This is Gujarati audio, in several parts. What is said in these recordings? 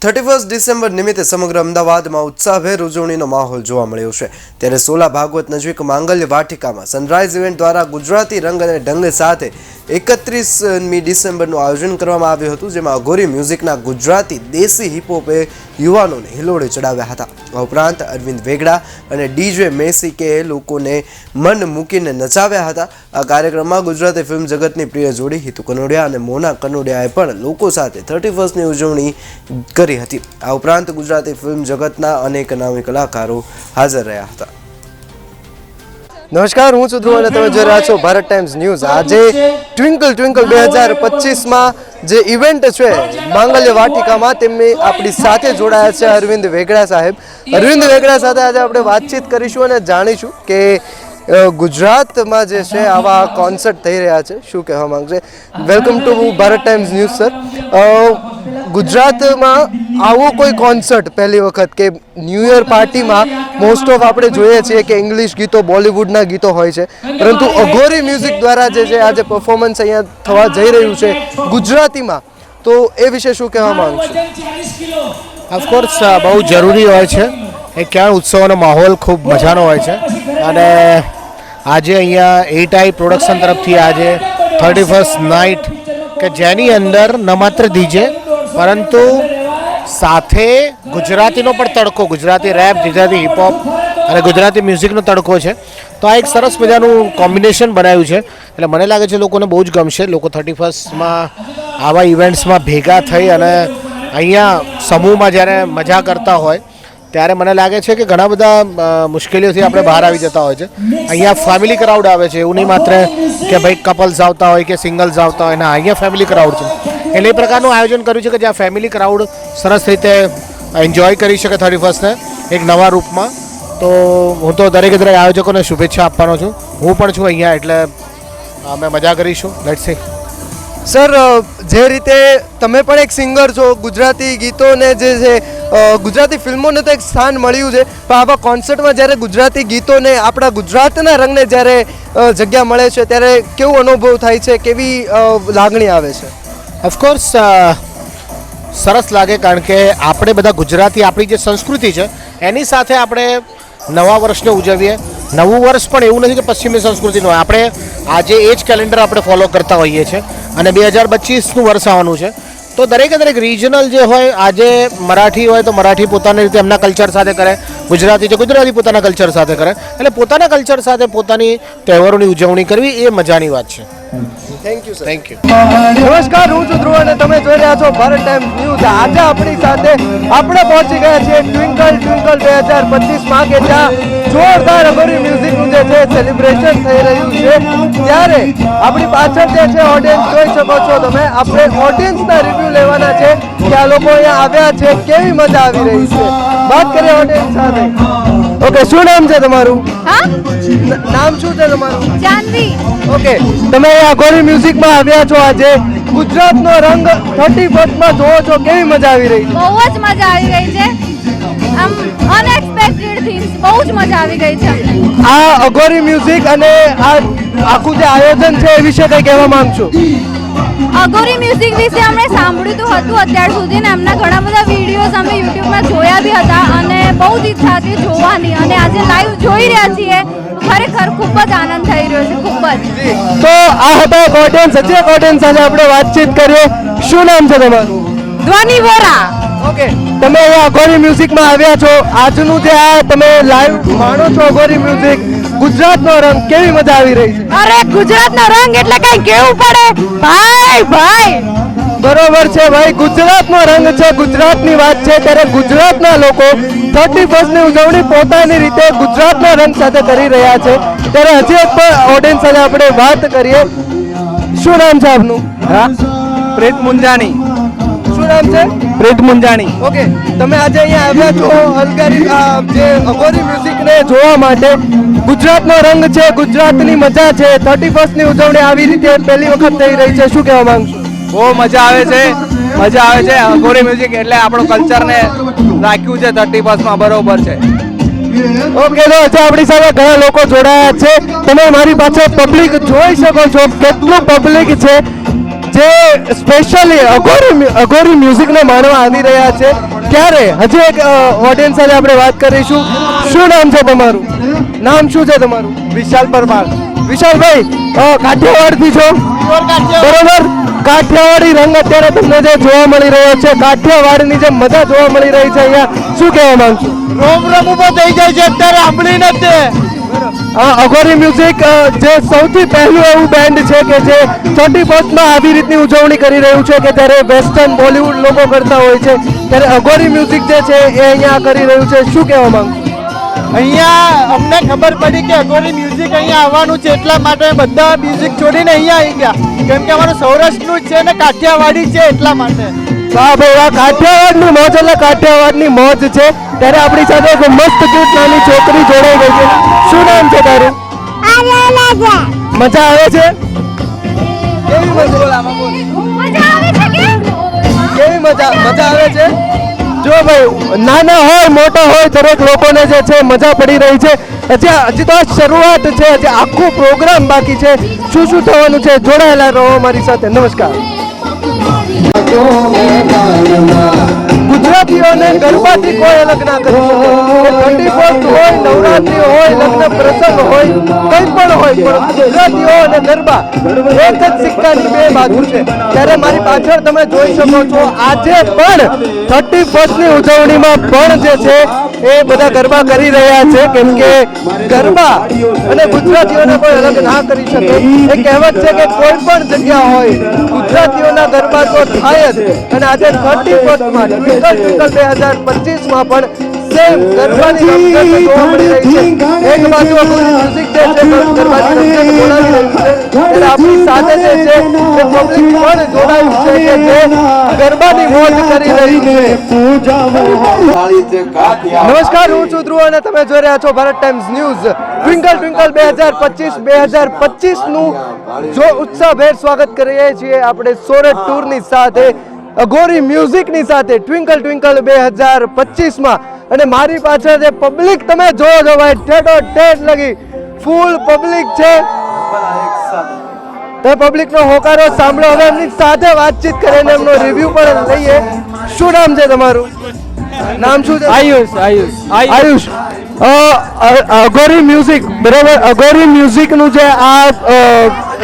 31 ડિસેમ્બર નિમિત્તે સમગ્ર અમદાવાદમાં ઉત્સાહભેર ઉજવણીનો માહોલ જોવા મળ્યો છે। ત્યારે સોલા ભાગવત નજીક માંગલ્ય વાટિકામાં સનરાઇઝ ઇવેન્ટ દ્વારા ગુજરાતી રંગ અને ઢંગ સાથે 31મી ડિસેમ્બરનું આયોજન કરવામાં આવ્યું હતું, જેમાં અઘોરી મ્યુઝિકના ગુજરાતી દેશી હિપહોપે યુવાનોને હિલોડે ચડાવ્યા હતા। આ ઉપરાંત અરવિંદ વેગડા અને ડીજે મેસિકે લોકોને મન મૂકીને નચાવ્યા હતા। આ કાર્યક્રમમાં ગુજરાતી ફિલ્મ જગતની પ્રિય જોડી હિતુ કનોડિયા અને મોના કનોડિયાએ પણ લોકો સાથે 31ની ઉજવણી કરી હતી। આ ઉપરાંત ગુજરાતી ફિલ્મ જગતના અનેક નામી કલાકારો હાજર રહ્યા હતા। નમસ્કાર, હું છું ધ્રુવ અને તમે જોઈ રહ્યા છો ભારત ટાઈમ્સ ન્યૂઝ। આજે ટ્વિંકલ ટ્વિંકલ 2025માં જે ઇવેન્ટ છે માંગલ્ય વાટિકામાં, તેમની આપણી સાથે જોડાયા છે અરવિંદ વેગડા સાહેબ। અરવિંદ વેગડા સાથે આજે આપણે વાતચીત કરીશું અને જાણીશું કે ગુજરાતમાં જે છે આવા કોન્સર્ટ થઈ રહ્યા છે, શું કહેવા માંગશે। Welcome to Bharat times news sir. ગુજરાતમાં આવો કોઈ કોન્સર્ટ પહેલી વખત કે ન્યૂ યર પાર્ટીમાં મોસ્ટ ઓફ આપણે જોઈએ છીએ કે ઇંગ્લિશ ગીતો, બોલિવૂડના ગીતો હોય છે, પરંતુ અઘોરી મ્યુઝિક દ્વારા જે છે આજે પરફોર્મન્સ અહીંયા થવા જઈ રહ્યું છે ગુજરાતીમાં, તો એ વિશે શું કહેવા માંગશો? ઓફકોર્સ બહુ જરૂરી હોય છે એ ક્યાં ઉત્સવનો માહોલ ખૂબ મજાનો હોય છે અને આજે અહીંયા એટાઈ પ્રોડક્શન તરફથી આજે 31st નાઇટ કે જેની અંદર ન માત્ર ડીજે પરંતુ સાથે ગુજરાતીનો પણ તડકો, ગુજરાતી રેપ, ગુજરાતી હિપહોપ અને ગુજરાતી મ્યુઝિકનો તડકો છે। તો આ એક સરસ મજાનું કોમ્બિનેશન બનાવ્યું છે, એટલે મને લાગે છે લોકોને બહુ જ ગમશે। લોકો 31માં આવા ઇવેન્ટ્સમાં ભેગા થઈ અને અહીંયા સમૂહમાં જ્યારે મજા કરતા હોય ત્યારે મને લાગે છે કે ઘણા બધા મુશ્કેલીઓથી આપણે બહાર આવી જતા હોય છે। અહીંયા ફેમિલી ક્રાઉડ આવે છે, એવું નહીં માત્ર કે ભાઈ કપલ્સ આવતા હોય કે સિંગલ્સ આવતા હોય, ના, અહીંયા ફેમિલી ક્રાઉડ છે। એટલે એ પ્રકારનું આયોજન કર્યું છે કે જ્યાં ફેમિલી ક્રાઉડ સરસ રીતે એન્જોય કરી શકે 31ને એક નવા રૂપમાં। તો હું તો દરેક આયોજકોને શુભેચ્છા આપવાનો છું, હું પણ છું અહીંયા, એટલે અમે મજા કરીશું। Let's see. સર, જે રીતે તમે પણ એક સિંગર છો, ગુજરાતી ગીતોને જે છે ગુજરાતી ફિલ્મોને તો એક સ્થાન મળ્યું છે, પણ આવા કોન્સર્ટમાં જ્યારે ગુજરાતી ગીતોને આપણા ગુજરાતના રંગને જ્યારે જગ્યા મળે છે ત્યારે કેવો અનુભવ થાય છે, કેવી લાગણી આવે છે? ઓફકોર્સ સરસ લાગે, કારણ કે આપણે બધા ગુજરાતી, આપણી જે સંસ્કૃતિ છે એની સાથે આપણે નવા વર્ષને ઉજવીએ। નવું વર્ષ પણ એવું નથી કે પશ્ચિમી સંસ્કૃતિનું હોય, આપણે આજે એ જ કેલેન્ડર આપણે ફોલો કરતા હોઈએ છીએ અને 2025નું વર્ષ આવવાનું છે। તો દરેક રિજનલ જે હોય, આજે મરાઠી હોય તો મરાઠી પોતાની રીતે એમના કલ્ચર સાથે કરે, ગુજરાતી છે ગુજરાતી પોતાના કલ્ચર સાથે કરે, એટલે પોતાના કલ્ચર સાથે પોતાની તહેવારોની ઉજવણી કરવી એ મજાની વાત છે। Thank you sir. Thank you. નમસ્કાર, હું છું ધ્રુવ અને તમે જોઈ રહ્યા છો ભારત ટાઈમ્સ ન્યૂઝ। આજે આપણી સાથે આપણે પહોંચી ગયા છીએ ટ્વિંકલ ટ્વિંકલ 2025માં કે જ્યાં જોરદાર અઘોરી મ્યુઝિકનું જે છે સેલિબ્રેશન થઈ રહ્યું છે। ત્યારે આપણી પાછળ જે છે ઓડિયન્સ જોઈ શકો છો તમે, આપણે ઓડિયન્સના રિવ્યૂ લેવાના છે કે આ લોકો અહીંયા આવ્યા છે, કેવી મજા આવી રહી છે। વાત કરીએ ઓડિયન્સ સાથે। ઓકે, શું નામ છે તમારું? નામ શું છે તમારું? જાનવી। ઓકે, તમે અઘોરી મ્યુઝિકમાં આવ્યા છો, આજે ગુજરાતનો રંગ 31માં જોવો છો, કેવી મજા આવી રહી છે? બહુ જ મજા આવી ગઈ છે, આમ અનએક્સપેક્ટેડ થિંગ્સ, બહુ જ મજા આવી ગઈ છે। આ અઘોરી મ્યુઝિક અને આ આખું જે આયોજન છે એ વિશે કંઈ કહેવા માંગશો? અઘોરી મ્યુઝિક વિશે અમે સાંભળ્યું તો હતું અત્યાર સુધી ને એમના ઘણા બધા વિડીયોઝ અમે યુટ્યુબમાં જોયા બી હતા અને બહુ જ ઈચ્છા હતી જોવાની, અને આજે લાઈવ જોઈ રહ્યા છીએ, ખરેખર ખૂબ જ આનંદ થઈ રહ્યો છે, ખૂબ જ। તો આ હતા એક ઓડિયન્સ, હજી એક ઓડિયન્સ સાથે આપણે વાતચીત કરીએ। શું નામ છે તમારું? ધ્વનિ વોરા। ઓકે, તમે અહીંયા અઘોરી મ્યુઝિકમાં આવ્યા છો, આજનું જે આ તમે લાઈવ માણો છો અઘોરી મ્યુઝિક, ગુજરાતનો રંગ, કેવી મજા આવી રહી છે? અરે ગુજરાતનો રંગ એટલે કઈ કેવું પડે ભાઈ, ભાઈ બરોબર છે ભાઈ, ગુજરાતનો રંગ છે, ગુજરાતની વાત છે, ત્યારે ગુજરાતના લોકો 31ની ઉજવણી પોતાની રીતે ગુજરાતના રંગ સાથે કરી રહ્યા છે। ત્યારે હજી એક પણ ઓડિયન્સ સાથે આપણે વાત કરીએ। શું નામ છે આપનું? પ્રીત મુંજાણી। શું નામ છે? પ્રીત મુંજાણી। ઓકે, તમે આજે અહીંયા આવ્યા છો અલગારી જે અઘોરી મ્યુઝિકને જોવા માટે। ગુજરાતનો રંગ છે, ગુજરાતની મજા છે, 31ની ઉજવણી આવી રીતે પહેલી વખત થઈ રહી છે, શું કહેવા માંગશો? બહુ મજા આવે છે, મજા આવે છે। અઘોરી મ્યુઝિક એટલે આપણું કલ્ચરને રાખ્યું છે 31માં, બરોબર છે। ઓકે, તો આજે આપણી સાથે ઘણા લોકો જોડાયા છે, તમે મારી પાસે પબ્લિક જોઈ શકો છો, કેટલું પબ્લિક છે। જે સ્પેશિયલી અઘોરી મ્યુઝિકને માણવા આવી રહ્યા છે ત્યારે હજી એક ઓડિયન્સ સાથે આપણે વાત કરીશું. શું નામ છે તમારું? નામ શું છે તમારું? વિશાલ પરમાર. વિશાલભાઈ કાઠિયાવાડથી છો બરોબર? કાઠિયાવાડી રંગ અત્યારે તમને જે જોવા મળી રહ્યો છે, કાઠિયાવાડની જે મજા જોવા મળી રહી છે અહીંયા, શું કહેવા માંગશો? રોમ રોમ ઉભો થઈ જાય છે અત્યારે સાંભળી નથી. અઘોરી મ્યુઝિક જે સૌથી પહેલું એવું બેન્ડ છે કે જે 31st આવી રીતની ઉજવણી કરી રહ્યું છે કે જ્યારે વેસ્ટર્ન બોલિવૂડ લોકો કરતા હોય છે, ત્યારે અઘોરી મ્યુઝિક જે છે એ અહીંયા કરી રહ્યું છે. શું કહેવા માંગુ? અહીંયા અમને ખબર પડી કે અઘોરી મ્યુઝિક અહીંયા આવવાનું છે એટલા માટે બધા મ્યુઝિક છોડીને અહીંયા આવી ગયા, કેમ કે અમારું સૌરાષ્ટ્રનું જ છે ને કાઠિયાવાડી છે એટલા માટે. વાહ ભાઈ વાહ, કાઠિયાવાડની મોજ એટલે કાઠિયાવાડની મોજ છે. ત્યારે આપણી સાથે એક મસ્ત ક્યુટ નાની છોકરી જોડાઈ ગઈ છે. શું નામ છે તારું? મજા આવે છે? કેવી મજા? મજા આવે છે કે કેવી મજા આવે છે? જો ભાઈ નાના હોય મોટા હોય દરેક લોકોને જે છે મજા પડી રહી છે. હજી તો આ શરૂઆત છે, હજી આખો પ્રોગ્રામ બાકી છે. શું શું થવાનું છે જોડાયેલા રહો અમારી સાથે. નમસ્કાર. ગુજરાતીઓને ગરબાથી કોઈ અલગ ના કરી શકે. 31st હોય, નવરાત્રી હોય, લગ્ન પ્રસંગ હોય, કંઈ પણ હોય, પણ ગુજરાતીઓ અને ગરબા એક જ સિક્કાની બે બાજુ છે. ત્યારે મારી પાછળ તમે જોઈ શકો છો આજે પણ 31st ઉજવણીમાં પણ જે છે એ બધા ગરબા કરી રહ્યા છે, કેમ કે ગરબા અને ગુજરાતીઓને કોઈ અલગ ના કરી શકે. એ કહેવત છે કે કોઈ પણ જગ્યા હોય ગુજરાતીઓના ગરબા તો થાય જ. અને આજે 31st ટ્વિંકલ 2025 પણ સેમ ગરબાની રમઝટ જોવા મળી રહી છે. એક બાજુ અઘોરી મ્યુઝિક જે છે ગરબાની રમઝટ બોલાવી રહ્યું છે, ત્યારે આપણી સાથે જે છે એ પબ્લિક પણ જોડાયું છે કે જે ગરબાની મોજ કરી રહી છે. નમસ્કાર, હું છું ધ્રુવ અને તમે જોઈ રહ્યા છો ભારત ટાઈમ્સ ન્યૂઝ. ટ્વિંકલ 2025 નું જો ઉત્સાહભેર સ્વાગત કરીએ છીએ આપણે સોરઠ ટૂરની સાથે, અઘોરી મ્યુઝિકની સાથે ટ્વિંકલ 2025 અને મારી પાછળ જે પબ્લિક તમે જોવો છો ભાઈ, ઠેઠ લગી ફૂલ પબ્લિક છે. તો પબ્લિકનો હોકારો સાંભળો. હવે એમની સાથે વાતચીત કરીને એમનો રિવ્યુ પણ લઈએ. શું નામ છે તમારું? નામ શું છે? આયુષ. અઘોરી મ્યુઝિક બરાબર, અઘોરી મ્યુઝિકનું જે આ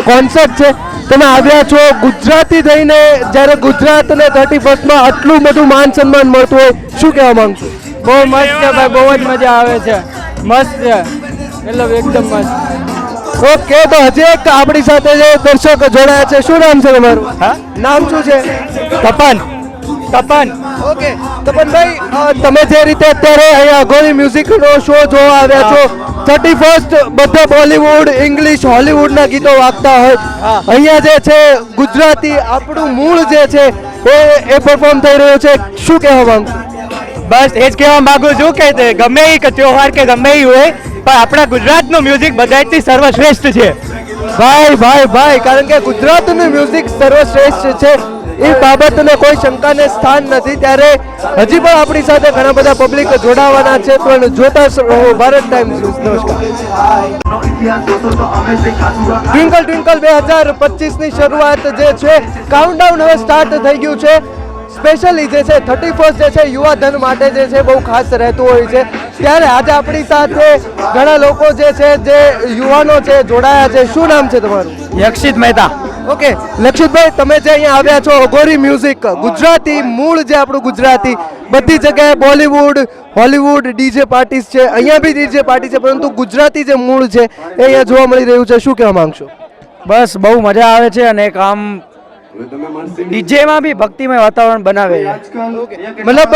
કોન્સેપ્ટ છે, તમે આવ્યા છો ગુજરાતી થઈને, જ્યારે ગુજરાતને 31st આટલું બધું માન સન્માન મળતું હોય, શું કહેવા માંગશો? બહુ મસ્ત છે ભાઈ, બહુ જ મજા આવે છે. મસ્ત છે, મતલબ એકદમ મસ્ત. ઓકે, તો હજી એક આપણી સાથે જે દર્શક જોડાયા છે, શું નામ છે તમારું? નામ શું છે? તપન. ઓકે તપનભાઈ, તમે જે રીતે અત્યારે અહીંયા અઘોરી મ્યુઝિકનો શો જોવા આવ્યા છો, 31st બધા બોલિવૂડ, ઇંગ્લિશ, હોલિવૂડના ગીતો વાગતા હોય, અહીંયા જે છે ગુજરાતી આપણું મૂળ જે છે એ પરફોર્મ થઈ રહ્યું છે. શું કહેવા માંગુ? બસ એ જ કહેવા માંગુ છું કે ગમે એ ત્યોહાર કે ગમે એ હોય, પણ આપણા ગુજરાતનું મ્યુઝિક બધાથી સર્વશ્રેષ્ઠ છે. ભાઈ, કારણ કે ગુજરાતનું મ્યુઝિક સર્વશ્રેષ્ઠ છે એ બાબતને કોઈ શંકાને સ્થાન નથી. ત્યારે હજી પણ આપણી સાથે ઘણા બધા પબ્લિક જોડાવાના છે, પણ જોતા રહો ભારત ટાઈમ્સ ન્યૂઝ. નમસ્કાર. ટ્વિંકલ 2025 શરૂઆત જે છે, કાઉન્ટડાઉન હવે સ્ટાર્ટ થઈ ગયું છે. સ્પેશિયલી જે છે 31st જે છે યુવા ધન માટે જે છે બહુ ખાસ રહેતું હોય છે. ત્યારે આજે આપણી સાથે ઘણા લોકો જે છે, જે યુવાનો છે જોડાયા છે. શું નામ છે તમારું? યક્ષિત મહેતા. ઓકે લક્ષિતભાઈ, તમે જે અહીંયા આવ્યા છો, અઘોરી મ્યુઝિક ગુજરાતી મૂળ જે આપણું ગુજરાતી, બધી જગ્યાએ બોલિવૂડ, હોલિવૂડ, ડીજે પાર્ટીસ છે, અહીંયા બી ડીજે પાર્ટી છે, પરંતુ ગુજરાતી જે મૂળ છે એ અહીંયા જોવા મળી રહ્યું છે. શું કહેવા માંગશો? બસ બહુ મજા આવે છે અને કામ ડીજેમાં બી ભક્તિમય વાતાવરણ બનાવે છે. મતલબ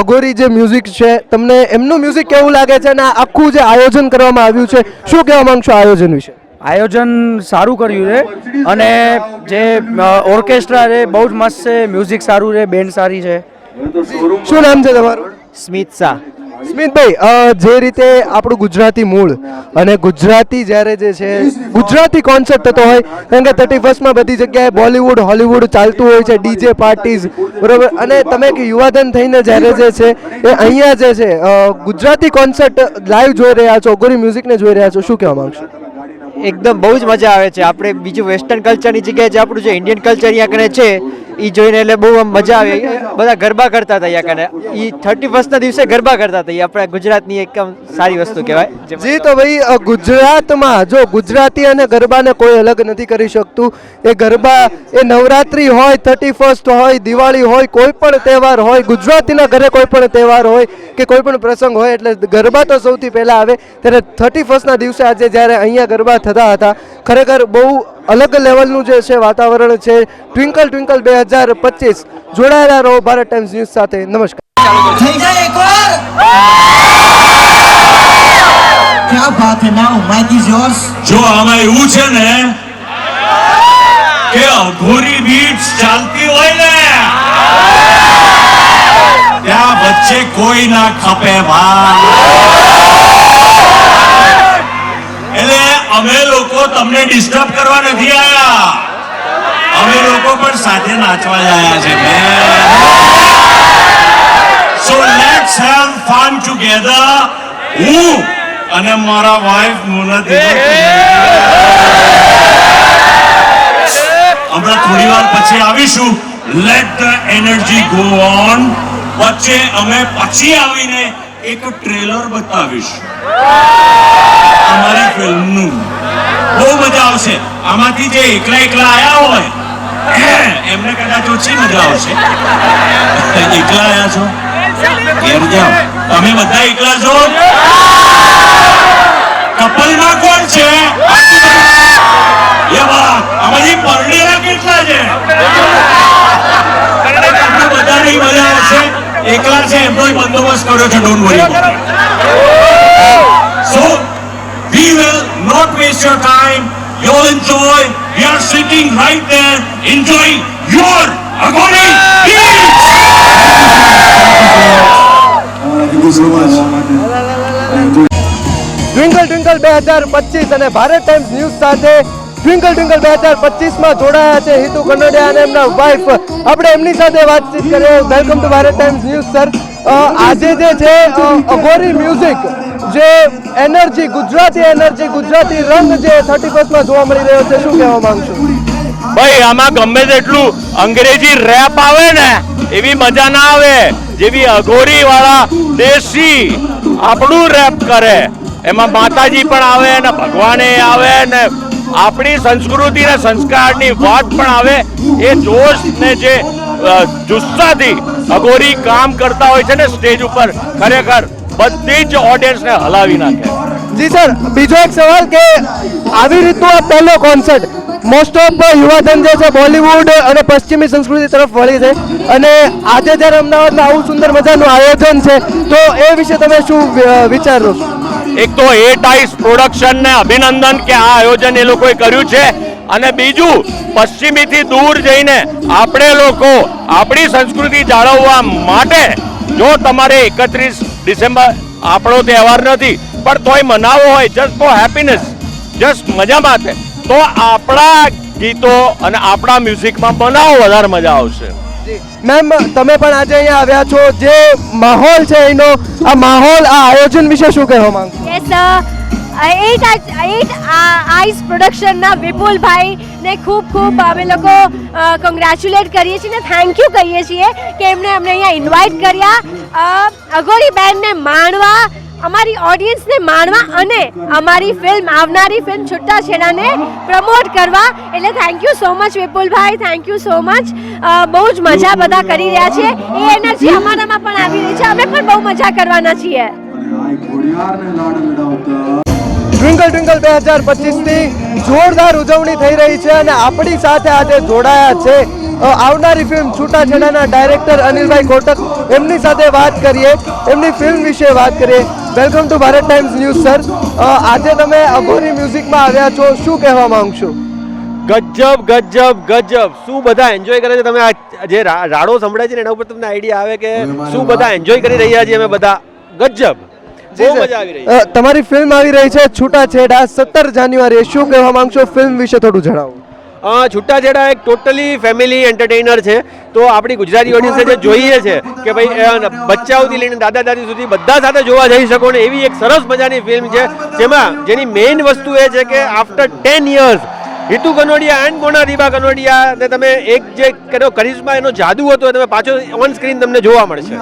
અઘોરી જે મ્યુઝિક છે, તમને એમનું મ્યુઝિક કેવું લાગે છે અને આ આખું જે આયોજન કરવામાં આવ્યું છે, શું કહેવા માંગશો આયોજન વિશે? આયોજન સારું કર્યું છે અને જે ઓર્કેસ્ટ્રા છે બહુ જ મસ્ત છે, મ્યુઝિક સારું છે, બેન્ડ સારી છે. શું નામ છે તમારું? સ્મિત શાહ. સ્મિતભાઈ, જે રીતે આપણું ગુજરાતી મૂળ અને ગુજરાતી જ્યારે જે છે ગુજરાતી કોન્સેપ્ટ થતો હોય, કારણ કે 31st બધી જગ્યાએ બોલિવૂડ, હોલિવૂડ ચાલતું હોય છે, ડીજે પાર્ટીઝ બરોબર, અને તમે એક યુવાધન થઈને જ્યારે જે છે એ અહીંયા જે છે ગુજરાતી કોન્સેપ્ટ લાઈવ જોઈ રહ્યા છો, અઘોરી મ્યુઝિકને જોઈ રહ્યા છો, શું કહેવા માંગશો? એકદમ બહુ જ મજા આવે છે. આપણે બીજું વેસ્ટર્ન કલ્ચરની જગ્યાએ જે આપણું જે ઇન્ડિયન કલ્ચર અહીંયા કને છે એ જોઈને એટલે બહુ આમ મજા આવે. બધા ગરબા કરતા હતા અહીંયા કને. એ 31st ના દિવસે ગરબા કરતા હતા. એ આપણા ગુજરાતની એક આમ સારી વસ્તુ કહેવાય. જી તો ભાઈ ગુજરાતમાં જો ગુજરાતી અને ગરબાને કોઈ અલગ નથી કરી શકતું. એ ગરબા એ નવરાત્રી હોય, 31st હોય, દિવાળી હોય, કોઈ પણ તહેવાર હોય, ગુજરાતીના ઘરે કોઈ પણ તહેવાર હોય કે કોઈ પણ પ્રસંગ હોય એટલે ગરબા તો સૌથી પહેલાં આવે. ત્યારે 31st ના દિવસે આજે જ્યારે અહીંયા ગરબા થતા હતા ખરેખર બહુ અલગ લેવલનું જે છે વાતાવરણ છે. ટ્વિંકલ ટ્વિંકલ 2025 જોડાયેલા રહો ભારત ટાઈમ્સ ન્યૂઝ સાથે. નમસ્કાર. થઈ જાય એકવાર क्या बात है now mic is yours જો આમાં એવું છે ને કે અઘોરી બીટ્સ ચાલતી હોય ને ત્યાં વચ્ચે કોઈ ના ખપે ભાઈ. એટલે અમે લોકો તમને ડિસ્ટર્બ કરવા નથી આયા, અમે લોકો પણ સાથે નાચવા જ આયા છે so let's have fun together. હું અને મારા વાઇફ મુનતી હમણાં થોડી વાર પછી આવીશું. Late the energy go on. વચ્ચે અમે પછી આવીને એક ટ્રેલર બતાવીશું અમારી ફિલ્મનું. બહુ મજા આવશે. આમાંથી જે એકલા એકલા આયા હોય એમને કદાચ ઓછી મજા આવશે. એકલા આયા છો ઘેર જાઓ. તમે બધા એકલા છો. કપલમાં કોણ છે? આમાંથી પરણેલા કેટલા છે? તમને બધાની મજા આવશે. એકલા છે એમનો બંદોબસ્ત કર્યો છે. Don't worry. So we will not waste your time. You'll enjoy. We are sitting right there enjoying your agony beats. Thank you so much. Twinkle twinkle 2025 અને ભારત ટાઈમ્સ ન્યૂઝ સાથે ટ્વિંકલ ટ્વિંકલ 2025માં જોડાયા છે હિતુ કનોડિયા અને એમના વાઇફ. આપણે એમની સાથે વાતચીત કરીએ. Welcome to Bharat times news sir. આજે જે છે અઘોરી મ્યુઝિક જે એનર્જી ગુજરાતી રંગ જે 31st જોવા મળી રહ્યો છે, શું કહેવા માંગશો? ભાઈ આમાં ગમે તેટલું અંગ્રેજી રેપ આવે ને એવી મજા ના આવે જેવી અઘોરી વાળા દેશી આપણું રેપ કરે. એમાં માતાજી પણ આવે ને ભગવાને આવે ને આપણી સંસ્કૃતિ ને સંસ્કારની વાત પણ આવે. એ જોશ ને જે જુસ્સાથી અઘોરી કામ કરતા હોય છે ને સ્ટેજ ઉપર, ખરેખર બધી જ ઓડિયન્સને હલાવી નાખે. જી સર, બીજો એક સવાલ કે આવી રીતનું આ પહેલો કોન્સર્ટ મોસ્ટ ઓફ યુવાધન જે છે બોલિવૂડ અને પશ્ચિમી સંસ્કૃતિ તરફ વળી છે અને આજે જ્યારે અમદાવાદમાં આવું સુંદર મજાનું આયોજન છે તો એ વિશે તમે શું વિચારો છો? એક તો એ ટાઈસ પ્રોડક્શન ને અભિનંદન કે આ આયોજન એ લોકોએ કર્યું છે, અને બીજું પશ્ચિમીથી દૂર જઈને આપણે લોકો આપણી સંસ્કૃતિ જાળવવા માટે જો તમારે 31 ડિસેમ્બર આપણો તહેવાર નથી પણ તોય મનાવો હોય જસ્ટ ફોર હેપીનેસ, જસ્ટ મજા માટે, તો આપણા ગીતો અને આપણા મ્યુઝિકમાં બનાવો, વધારે મજા આવશે. મેમ, તમે પણ આજે અહીંયા આવ્યા છો, જે માહોલ છે એનો આ માહોલ, આ આયોજન વિશે શું કહેવા માંગો? યસ, 8 આઈસ પ્રોડક્શનના વિપુલભાઈ ને ખૂબ અમે લોકો કોંગ્રેચ્યુલેટ કરીએ છીએ ને થેન્ક યુ કહીએ છીએ કે એમણે અમને અહીંયા ઇન્વાઇટ કર્યા અઘોરી બેન્ડને માણવા, અમારી ઓડિયન્સને માણવા અને અમારી ફિલ્મ, આવનારી ફિલ્મ છૂટાછેડાને પ્રમોટ કરવા. એટલે thank you so much Vipulbhai, thank you so much. બહુ જ મજા બધા કરી રહ્યા છે. એ એનર્જી અમારામાં પણ આવી રહી છે. અમે પણ બહુ મજા કરવાના છીએ. ટ્વિંકલ ટ્વિંકલ 2025ની જોરદાર ઉજવણી થઈ રહી છે અને આપણી સાથે આજે જોડાયા છે આવનારી ફિલ્મ છૂટાછેડાના ડાયરેક્ટર અનિલભાઈ કોટક. એમની સાથે વાત કરીએ, એમની ફિલ્મ વિશે વાત કરીએ. Welcome to Bharat times news sir. આજે તમે અઘોરી મ્યુઝિકમાં આવ્યા છો, શું કહેવા માંગશો? ગજબ ગજબ ગજબ, શું બધા એન્જોય કરે છે. તમે આ જે રાડો સંભળાય છે ને એના ઉપર તમને આઈડિયા આવે કે શું બધા એન્જોય કરી રહ્યા છીએ અમે બધા. ગજબ, બહુ મજા આવી રહી છે. તમારી ફિલ્મ આવી રહી છે છૂટાછેડા 17 જાન્યુઆરી, શું કહેવા માંગશો ફિલ્મ વિશે થોડું જણાવો? છૂટાછેડા એક ટોટલી ફેમિલી એન્ટરટેઇનર છે. તો આપણી ગુજરાતી ઓડિયન્સે જે જોઈએ છે કે ભાઈ બચ્ચાઓથી લઈને દાદા દાદી સુધી બધા સાથે જોવા જઈ શકો ને એવી એક સરસ મજાની ફિલ્મ છે, જેની મેઇન વસ્તુ એ છે કે after 10 years Hitu Kanodia and Mona Lisa Kanodia ને તમે એક જે કરિશ્મા એનો જાદુ હતો એ તમે પાછો ઓન સ્ક્રીન તમને જોવા મળશે.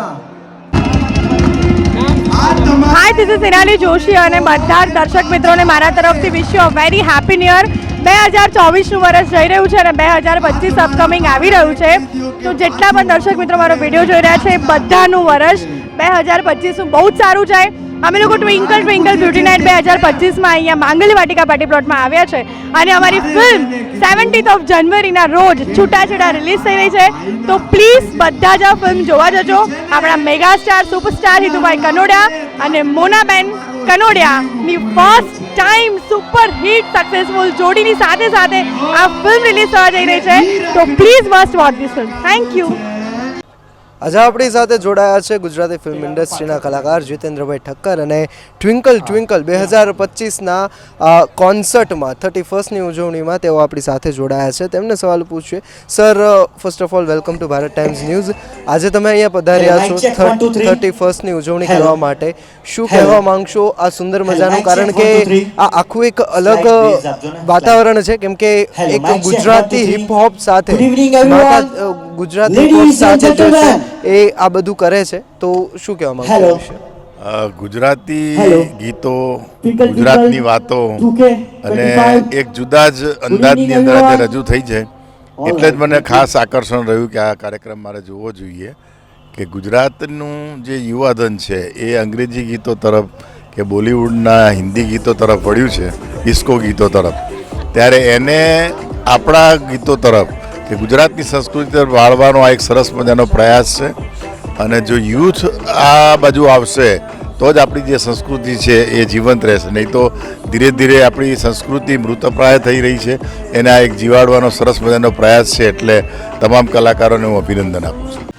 Hi, this is Hinali Joshi અને બધા જ દર્શક મિત્રોને મારા તરફથી wish you a very happy new year. 2024નું વર્ષ જઈ રહ્યું છે અને 2025 અપકમિંગ આવી રહ્યું છે. તો જેટલા પણ દર્શક મિત્રો મારો વિડીયો જોઈ રહ્યા છે એ બધાનું વર્ષ 2025નું બહુ જ સારું જાય. અમે લોકો ટ્વિંકલ ટ્વિંકલ બ્યુટી નાઇટ 2025માં અહીંયા માંગલી વાટિકા પાર્ટી પ્લોટમાં આવ્યા છે અને અમારી ફિલ્મ 17th of જાન્યુઆરીના રોજ છૂટાછેડા રિલીઝ થઈ રહી છે. તો પ્લીઝ બધા જ આ ફિલ્મ જોવા જજો. આપણા mega star superstar Hitubhai Kanodia અને મોનાબેન કનોડિયાની first time super hit successful જોડીની સાથે સાથે આ ફિલ્મ રિલીઝ થવા જઈ રહી છે. તો please must watch this film. Thank you. આજે આપણી સાથે જોડાયા છે ગુજરાતી ફિલ્મ ઇન્ડસ્ટ્રીના કલાકાર જીતેન્દ્રભાઈ ઠક્કર અને ટ્વિંકલ ટ્વિંકલ 2025ના કોન્સર્ટમાં 31મી ઉજવણીમાં તેઓ આપણી સાથે જોડાયા છે. તેમને સવાલ પૂછીએ. Sir, first of all welcome to Bharat times news. આજે તમે અહીંયા પધાર્યા છો 31મી ઉજવણી કરવા માટે. શું કહેવા માંગશો આ સુંદર મજાનું? કારણ કે આ આખું એક અલગ વાતાવરણ છે, કેમ કે એક ગુજરાતી હિપહોપ સાથે ગુજરાતી હિપહોપ સાથે જે છે એ આ બધું કરે છે. તો શું કહેવા માંગશો વિશે? ગુજરાતી ગીતો, ગુજરાતની વાતો અને એક જુદા જ અંદાજની અંદર આજે રજૂ થઈ છે, એટલે જ મને ખાસ આકર્ષણ રહ્યું કે આ કાર્યક્રમ મારે જોવો જોઈએ. કે ગુજરાતનું જે યુવાધન છે એ અંગ્રેજી ગીતો તરફ કે બોલિવૂડના હિન્દી ગીતો તરફ વળ્યું છે, ડિસ્કો ગીતો તરફ, ત્યારે એને આપણા ગીતો તરફ કે ગુજરાતની સંસ્કૃતિ તરફ વાળવાનો આ એક સરસ મજાનો પ્રયાસ છે. અને જો યુથ આ બાજુ આવશે તો જ આપણી જે સંસ્કૃતિ છે એ જીવંત રહેશે, નહીં તો ધીરે ધીરે આપણી સંસ્કૃતિ મૃતપ્રાય થઈ રહી છે. એને આ એક જીવાડવાનો સરસ મજાનો પ્રયાસ છે, એટલે તમામ કલાકારોને હું અભિનંદન આપું છું.